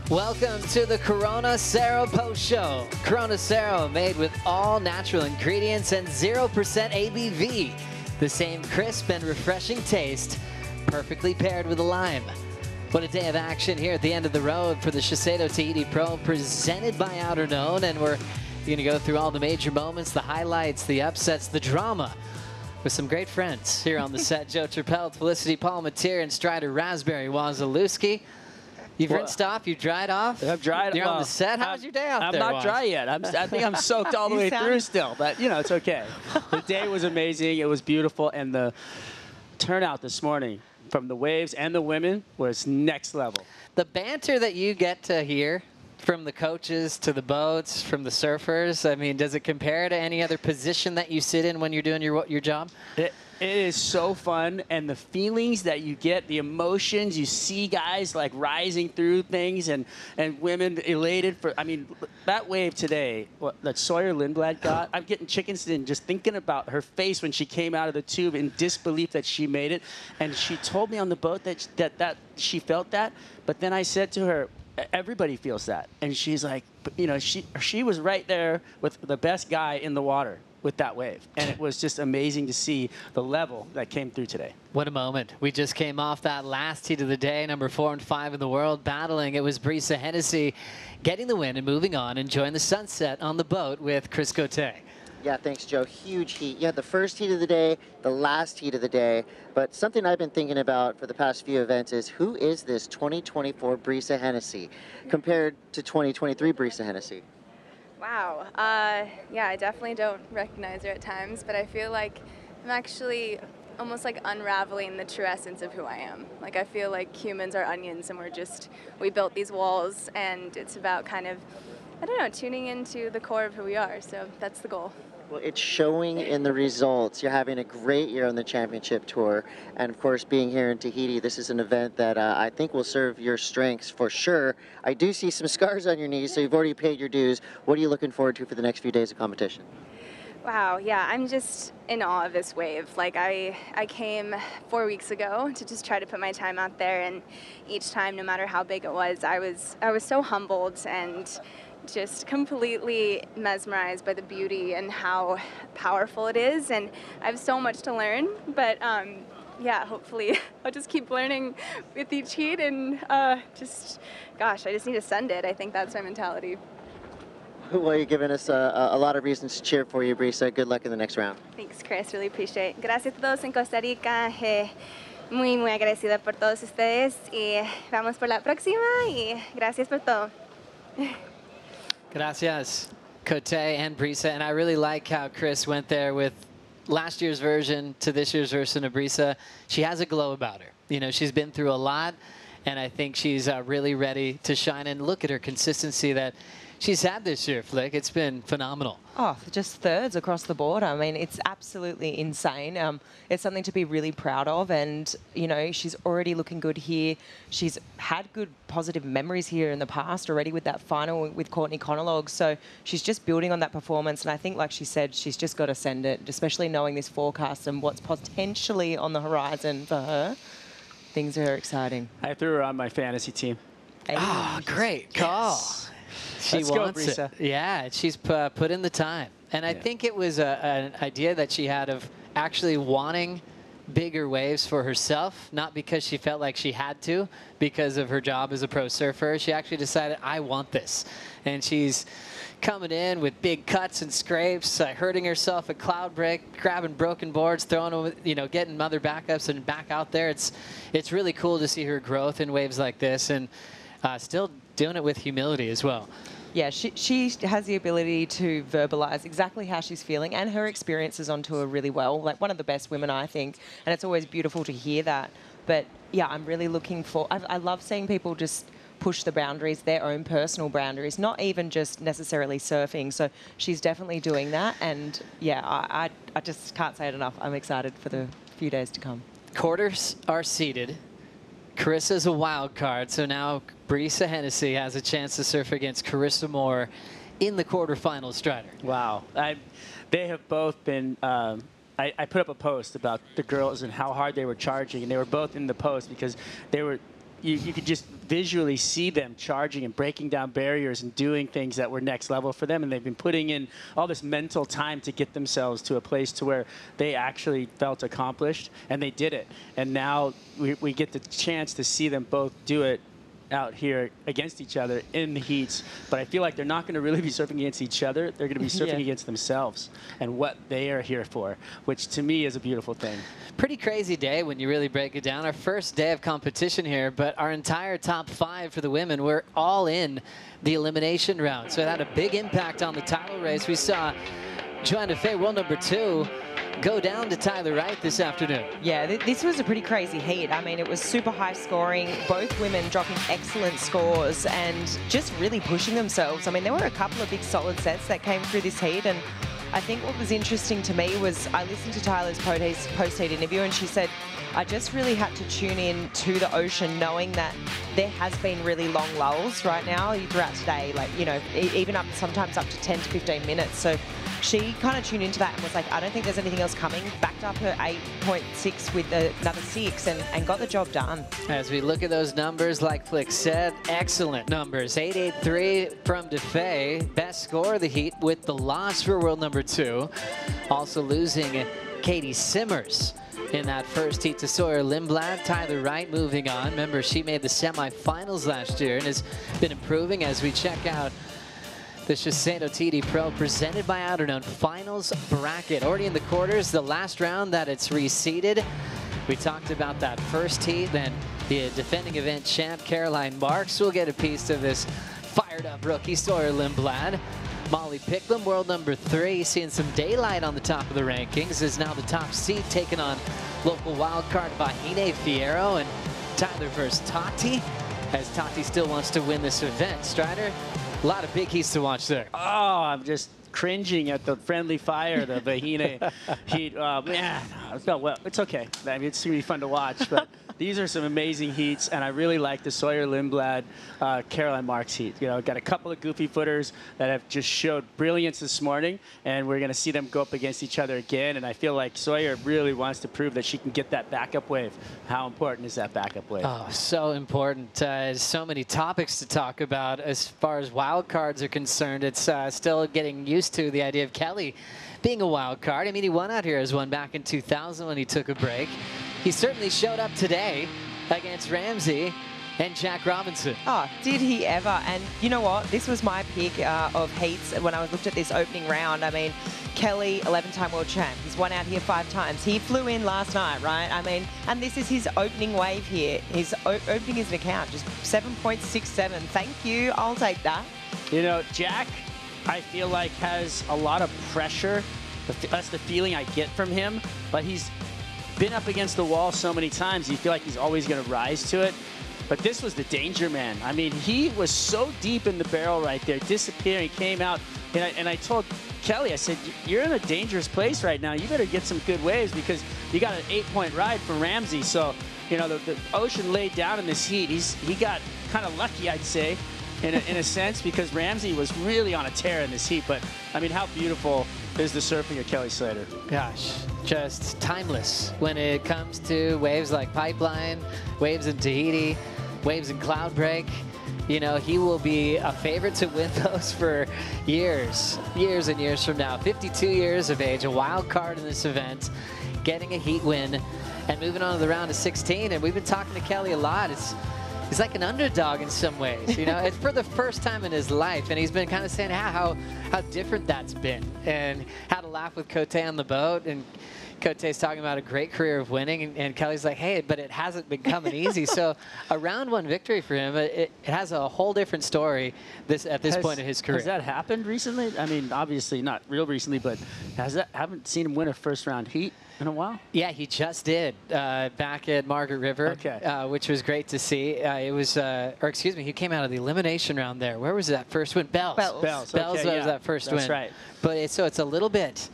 Welcome to the Corona Cero Post Show. Corona Cero made with all natural ingredients and 0% ABV. The same crisp and refreshing taste, perfectly paired with a lime. What a day of action here at the end of the road for the SHISEIDO Tahiti Pro, presented by Outerknown, and we're going to go through all the major moments, the highlights, the upsets, the drama, with some great friends here on the set. Joe Trepelt, Felicity Palmatier, and Strider Raspberry Wazalewski. You've rinsed off, you've dried off. I've dried. You're on the set. How was your day out there? I'm not dry yet. I think I'm soaked all the way through still, but you know, it's okay. The day was amazing. It was beautiful, and the turnout this morning from the waves and the women was next level. The banter that you get to hear from the coaches to the boats, from the surfers, I mean, does it compare to any other position that you sit in when you're doing your job? It is so fun, and the feelings that you get, the emotions, you see guys like rising through things and women elated for, I mean, that wave today, that Sawyer Lindblad got, I'm getting chickens in just thinking about her face when she came out of the tube in disbelief that she made it. And she told me on the boat that she felt that, but then I said to her, everybody feels that. And she's like, you know, she was right there with the best guy in the water with that wave. And it was just amazing to see the level that came through today. What a moment. We just came off that last heat of the day, number 4 and 5 in the world, battling. It was Brisa Hennessy getting the win and moving on, enjoying the sunset on the boat with Chris Cote. Yeah, thanks, Joe. Huge heat. Yeah, the first heat of the day, the last heat of the day. But something I've been thinking about for the past few events is, who is this 2024 Brisa Hennessy compared to 2023 Brisa Hennessy? Wow. Yeah, I definitely don't recognize her at times, but I feel like I'm actually almost like unraveling the true essence of who I am. Like, I feel like humans are onions, and we built these walls, and it's about kind of, I don't know, tuning into the core of who we are. So that's the goal. Well, it's showing in the results. You're having a great year on the championship tour. And of course, being here in Tahiti, this is an event that I think will serve your strengths for sure. I do see some scars on your knees, so you've already paid your dues. What are you looking forward to for the next few days of competition? Wow, yeah, I'm just in awe of this wave. Like, I came 4 weeks ago to just try to put my time out there, and each time, no matter how big it was, I was so humbled and just completely mesmerized by the beauty and how powerful it is. And I have so much to learn, but yeah, hopefully I'll just keep learning with each heat, and gosh, I just need to send it. I think that's my mentality. Well, you're giving us a lot of reasons to cheer for you, Brisa. Good luck in the next round. Thanks, Chris. Really appreciate it. Gracias a todos en Costa Rica. Muy agradecida por todos ustedes. Y vamos por la próxima. Y gracias por todo. Gracias, Cote and Brisa. And I really like how Chris went there with last year's version to this year's version of Brisa. She has a glow about her. You know, she's been through a lot, and I think she's really ready to shine. And look at her consistency that she's had this year, Flick. It's been phenomenal. Oh, just thirds across the board. I mean, it's absolutely insane. It's something to be really proud of. And, you know, she's already looking good here. She's had good positive memories here in the past already with that final with Courtney Conologue. So she's just building on that performance. And I think, like she said, she's just got to send it, especially knowing this forecast and what's potentially on the horizon for her. Things are exciting. I threw her on my fantasy team. Oh, great call. Yes. She Let's wants go, Brisa. it. Yeah, she's put in the time. And I think it was an idea that she had of actually wanting bigger waves for herself, not because she felt like she had to, because of her job as a pro surfer. She actually decided, I want this. And she's coming in with big cuts and scrapes, hurting herself at cloud break, grabbing broken boards, throwing them, you know, getting other backups and back out there. It's really cool to see her growth in waves like this, and still doing it with humility as well. Yeah, she has the ability to verbalize exactly how she's feeling, and her experiences onto her really well. Like, one of the best women, I think, and it's always beautiful to hear that. But yeah, I'm really looking for, I love seeing people just push the boundaries, their own personal boundaries, not even just necessarily surfing. So she's definitely doing that. And yeah, I just can't say it enough. I'm excited for the few days to come. Quarters are seeded. Carissa's a wild card, so now Brisa Hennessy has a chance to surf against Carissa Moore in the quarterfinals, Strider. Wow. They have both been, I put up a post about the girls and how hard they were charging, and they were both in the post because they were you could just visually see them charging and breaking down barriers and doing things that were next level for them. And they've been putting in all this mental time to get themselves to a place to where they actually felt accomplished, and they did it. And now we get the chance to see them both do it out here against each other in the heats. But I feel like they're not going to really be surfing against each other. They're going to be surfing against themselves and what they are here for, which to me is a beautiful thing. Pretty crazy day when you really break it down. Our first day of competition here, but our entire top 5 for the women were all in the elimination round. So it had a big impact on the title race. We saw Joanna Fay, world number 2, go down to Tyler Wright this afternoon. Yeah, this was a pretty crazy heat. I mean, it was super high scoring, both women dropping excellent scores and just really pushing themselves. I mean, there were a couple of big solid sets that came through this heat, and I think what was interesting to me was I listened to Tyler's post-heat interview, and she said, I just really had to tune in to the ocean, knowing that there has been really long lulls right now throughout today, like, you know, even up sometimes up to 10 to 15 minutes. So she kind of tuned into that and was like, I don't think there's anything else coming. Backed up her 8.6 with another 6 and got the job done. As we look at those numbers, like Flick said, excellent numbers. 8.83 from DeFay. Best score of the heat with the loss for world number 2. Also losing Katie Simmers in that first heat to Sawyer Lindblad. Tyler Wright moving on. Remember, she made the semifinals last year and has been improving. As we check out the SHISEIDO TD Pro presented by Outerknown finals bracket. Already in the quarters, the last round that it's reseeded. We talked about that first heat, then the defending event champ Caroline Marks will get a piece of this fired up rookie Sawyer Lindblad. Molly Picklum, world number 3, seeing some daylight on the top of the rankings, is now the top seed, taking on local wildcard Vahine Fierro and Tyler versus Tati, as Tati still wants to win this event. Strider, a lot of big heats to watch there. Oh, I'm just cringing at the friendly fire, the Vahine heat. Man, well, it's okay. I mean, it's going to be fun to watch, but these are some amazing heats, and I really like the Sawyer Lindblad, Caroline Marks heat. You know, got a couple of goofy footers that have just showed brilliance this morning, and we're going to see them go up against each other again, and I feel like Sawyer really wants to prove that she can get that backup wave. How important is that backup wave? Oh, so important. So many topics to talk about as far as wild cards are concerned. It's still getting used to the idea of Kelly being a wild card. I mean, he won out here as one back in 2000 when he took a break. He certainly showed up today against Ramsey and Jack Robinson. Oh, did he ever? And you know what? This was my pick of heats when I looked at this opening round. I mean, Kelly, 11-time world champ. He's won out here 5 times. He flew in last night, right? I mean, and this is his opening wave here. He's opening his account, just 7.67. Thank you. I'll take that. You know, Jack, I feel like has a lot of pressure. That's the feeling I get from him. But he's been up against the wall so many times, you feel like he's always going to rise to it. But this was the danger man. I mean, he was so deep in the barrel right there, disappearing, came out. And I told Kelly, I said, you're in a dangerous place right now. You better get some good waves because you got an 8-point ride from Ramsey. So, you know, the ocean laid down in this heat. He got kind of lucky, I'd say, in a sense, because Ramsey was really on a tear in this heat. But, I mean, how beautiful is the surfing of Kelly Slater? Gosh, just timeless when it comes to waves like Pipeline, waves in Tahiti, waves in Cloudbreak. You know, he will be a favorite to win those for years and years from now. 52 years of age, a wild card in this event, getting a heat win, and moving on to the round of 16. And we've been talking to Kelly a lot. He's like an underdog in some ways, you know. It's for the first time in his life, and he's been kind of saying how different that's been, and how to laugh with Cote on the boat. And Cote's talking about a great career of winning, and Kelly's like, hey, but it hasn't been coming easy. So a round 1 victory for him, it has a whole different story at this point in his career. Has that happened recently? I mean, obviously not real recently, but haven't seen him win a first-round heat in a while? Yeah, he just did back at Margaret River, which was great to see. It was, or excuse me, he came out of the elimination round there. Where was that first win? Bells. Bells Was that first win. That's right. But so it's a little bit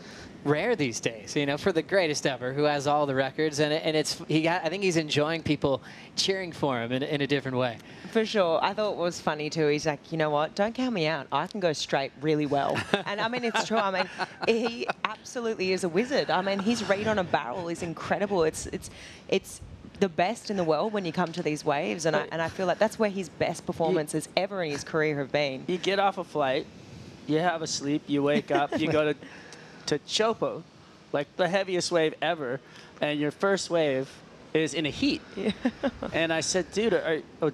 rare these days, you know, for the greatest ever, who has all the records, and I think he's enjoying people cheering for him in a different way. For sure. I thought it was funny too. He's like, you know what? Don't count me out. I can go straight really well. And I mean, it's true. I mean, he absolutely is a wizard. I mean, his read on a barrel is incredible. It's the best in the world when you come to these waves, and I feel like that's where his best performances ever in his career have been. You get off a flight, you have a sleep, you wake up, you go to Teahupo'o, like the heaviest wave ever, and your first wave is in a heat. Yeah. And I said, dude,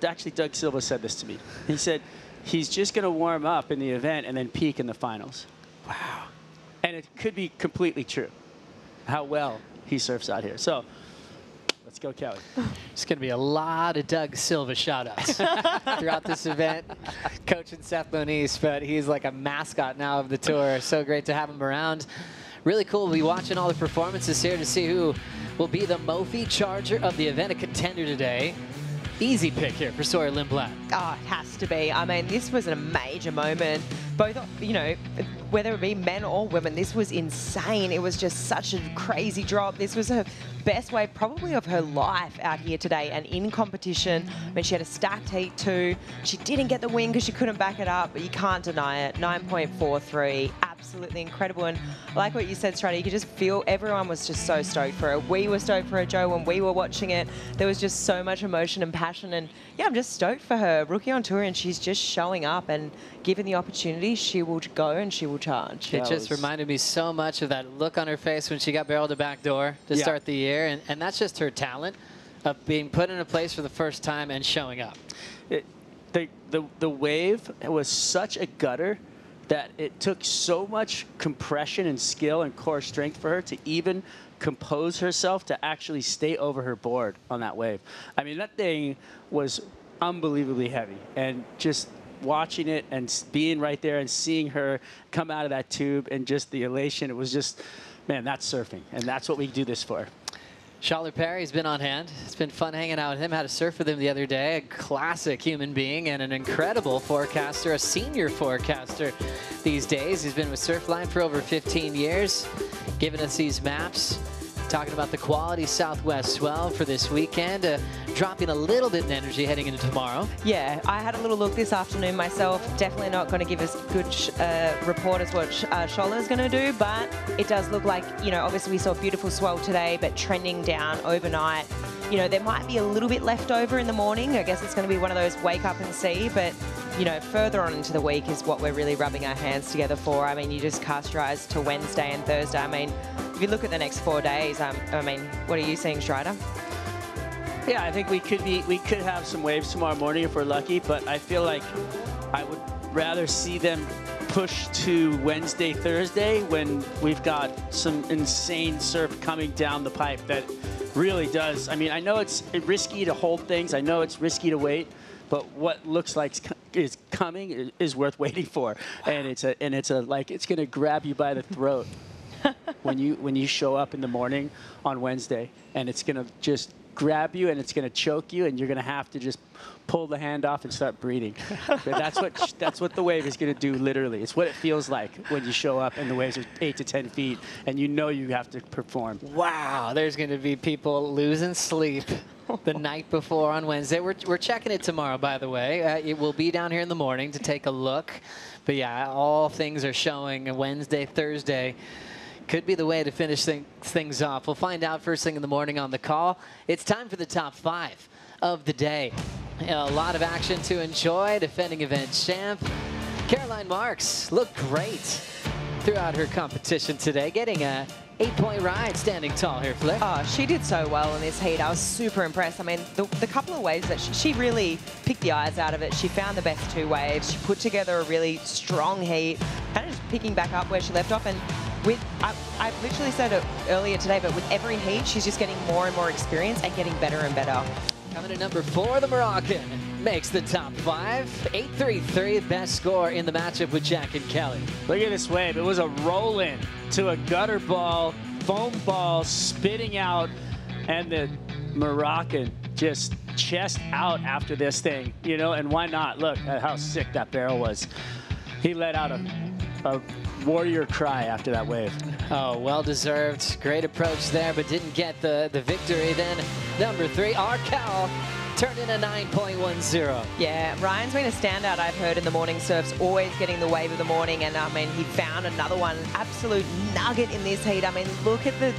actually Doug Silva said this to me. He said, he's just going to warm up in the event and then peak in the finals. Wow. And it could be completely true, how well he surfs out here. So let's go, Kelly. There's going to be a lot of Doug Silva shout-outs throughout this event. Coaching Seth Moniz, but he's like a mascot now of the tour. So great to have him around. Really cool to be watching all the performances here to see who will be the Mophie Charger of the event, a contender today. Easy pick here for Sawyer Lindblad. Oh, it has to be. I mean, this was a major moment. Both, you know, whether it be men or women, this was insane. It was just such a crazy drop. This was her best wave probably of her life out here today and in competition. I mean, she had a stacked heat too. She didn't get the win because she couldn't back it up, but you can't deny it. 9.43, absolutely incredible. And like what you said, Strider, you could just feel everyone was just so stoked for her. We were stoked for her, Joe, when we were watching it. There was just so much emotion and passion. And yeah, I'm just stoked for her. Rookie on tour, and she's just showing up, and given the opportunity, she will go and she will charge. It just reminded me so much of that look on her face when she got barreled to back door to start the year. And that's just her talent of being put in a place for the first time and showing up. The wave was such a gutter that it took so much compression and skill and core strength for her to even compose herself to actually stay over her board on that wave. I mean, that thing was unbelievably heavy, and just watching it and being right there and seeing her come out of that tube and just the elation, it was just, man, that's surfing, and that's what we do this for. Schaller Perry's been on hand. It's been fun hanging out with him. Had a surf with him the other day. A classic human being and an incredible forecaster, a senior forecaster these days. He's been with Surfline for over 15 years, giving us these maps, talking about the quality Southwest swell for this weekend, dropping a little bit in energy heading into tomorrow. Yeah, I had a little look this afternoon myself. Definitely not going to give us good report as what Scholler's going to do, but it does look like, you know, obviously we saw beautiful swell today, but trending down overnight. You know, there might be a little bit left over in the morning. I guess it's going to be one of those wake up and see, but you know, further on into the week is what we're really rubbing our hands together for. I mean, you just cast your eyes to Wednesday and Thursday. I mean, if you look at the next 4 days, I mean, what are you seeing, Strider? Yeah, I think we could have some waves tomorrow morning if we're lucky, but I feel like I would rather see them push to Wednesday, Thursday when we've got some insane surf coming down the pipe that really does. I mean, I know it's risky to hold things. I know it's risky to wait, but what looks like is coming is worth waiting for. Wow. And it's like it's gonna grab you by the throat when you show up in the morning on Wednesday, and it's gonna just grab you and it's gonna choke you, and you're gonna have to just pull the hand off and start breathing. That's what the wave is gonna do, literally. It's what it feels like when you show up and the waves are 8 to 10 feet and you know you have to perform. Wow, there's gonna be people losing sleep the night before on Wednesday. We're checking it tomorrow, by the way. It will be down here in the morning to take a look. But yeah, all things are showing Wednesday, Thursday. Could be the way to finish things off. We'll find out first thing in the morning on the call. It's time for the top 5 of the day. A lot of action to enjoy. Defending event champ Caroline Marks looked great throughout her competition today, getting a 8-point ride, standing tall here, Flick. Oh, she did so well in this heat. I was super impressed. I mean, the couple of waves that she really picked the eyes out of it. She found the best 2 waves. She put together a really strong heat, kind of just picking back up where she left off. And I literally said it earlier today, but with every heat, she's just getting more and more experience and getting better and better. Coming in number 4, the Moroccan makes the top 5. 8.33, best score in the matchup with Jack and Kelly. Look at this wave. It was a roll-in to a gutter ball, foam ball spitting out, and the Moroccan just chest out after this thing, you know, and why not? Look at how sick that barrel was. He let out a warrior cry after that wave. Oh, well-deserved. Great approach there, but didn't get the victory. Then number 3, our Cal turned in a 9.10. Yeah, Ryan's been a standout, I've heard, in the morning surfs, always getting the wave of the morning, and I mean, he found another one, absolute nugget in this heat. I mean, look at the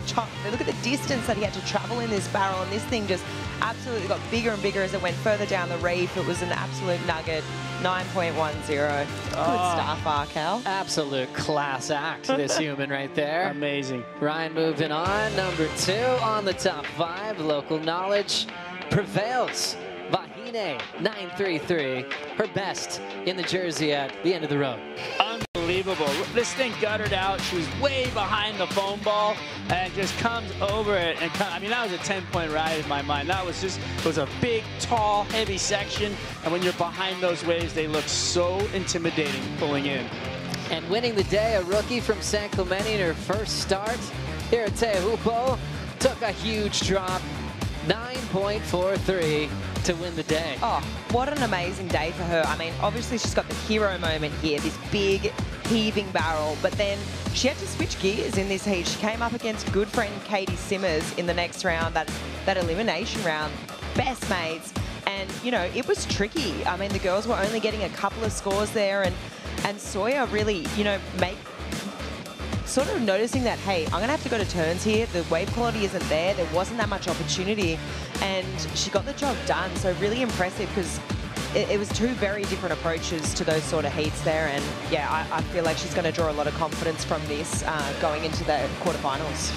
distance that he had to travel in this barrel, and this thing just absolutely got bigger and bigger as it went further down the reef. It was an absolute nugget, 9.10. Good stuff, Cal. Absolute class act, this human right there. Amazing. Ryan moving on, number 2 on the top 5. Local knowledge prevails. Vahine 933, her best in the jersey at the end of the road. Unbelievable. This thing guttered out. She was way behind the foam ball and just comes over it. And I mean, that was a 10-point ride in my mind. That was just, it was a big, tall, heavy section. And when you're behind those waves, they look so intimidating pulling in. And winning the day, a rookie from San Clemente in her first start here at Teahupo'o, took a huge drop, 9.43 to win the day. Oh, what an amazing day for her. I mean, obviously she's got the hero moment here, this big heaving barrel, but then she had to switch gears in this heat. She came up against good friend Katie Simmers in the next round, that elimination round, best mates, and you know, it was tricky. I mean, the girls were only getting a couple of scores there, and Sawyer really, you know, sort of noticing that, hey, I'm going to have to go to turns here. The wave quality isn't there. There wasn't that much opportunity. And she got the job done. So really impressive, because it was 2 very different approaches to those sort of heats there. And yeah, I feel like she's going to draw a lot of confidence from this going into the quarterfinals.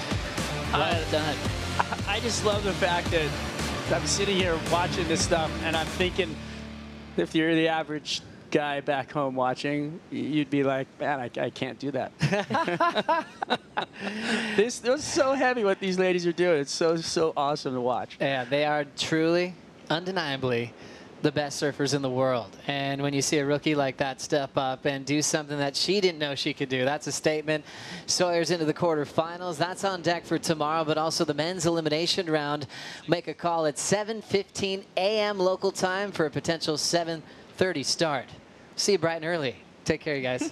Well done. I just love the fact that I'm sitting here watching this stuff and I'm thinking, if you're the average guy back home watching, you'd be like, man, I can't do that. This was so heavy what these ladies are doing. It's so awesome to watch. Yeah, they are truly, undeniably, the best surfers in the world. And when you see a rookie like that step up and do something that she didn't know she could do, that's a statement. Sawyer's into the quarterfinals. That's on deck for tomorrow, but also the men's elimination round. Make a call at 7:15 a.m. local time for a potential 7:30 start. See you bright and early. Take care, you guys.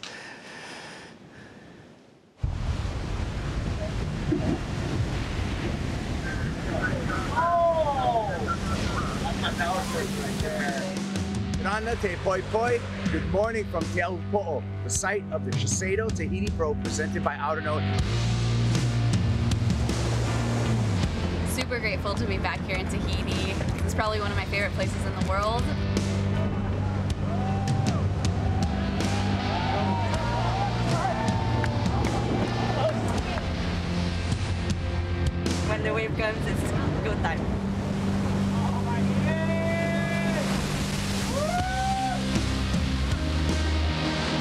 Nana te poi poi. Good morning from Teahupo'o, the site of the SHISEIDO Tahiti Pro presented by Outerknown. Super grateful to be back here in Tahiti. It's probably one of my favorite places in the world. When the wave comes, it's go time.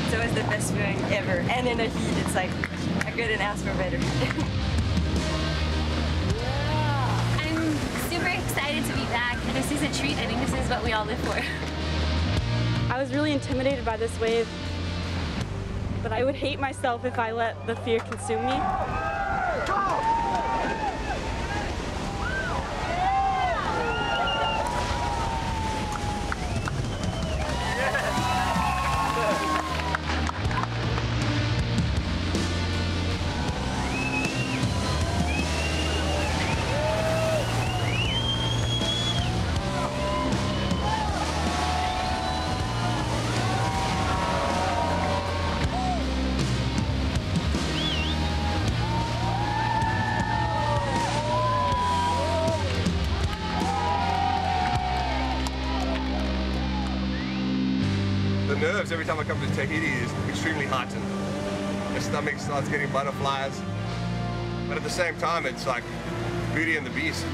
It's always the best feeling ever. And in the heat, it's like, I couldn't ask for better. I'm super excited to be back. This is a treat. I think this is what we all live for. I was really intimidated by this wave, but I would hate myself if I let the fear consume me. The nerves every time I come to Tahiti is extremely heightened. My stomach starts getting butterflies. But at the same time, it's like Beauty and the Beast.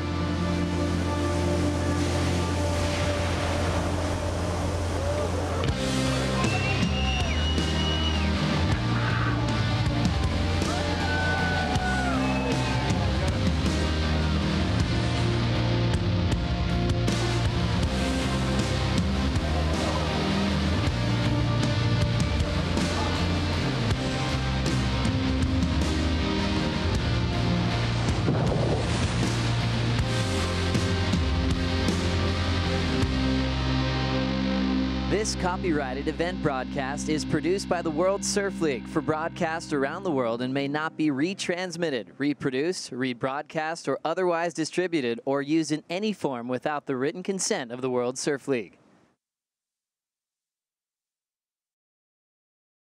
This copyrighted event broadcast is produced by the World Surf League for broadcast around the world and may not be retransmitted, reproduced, rebroadcast, or otherwise distributed or used in any form without the written consent of the World Surf League.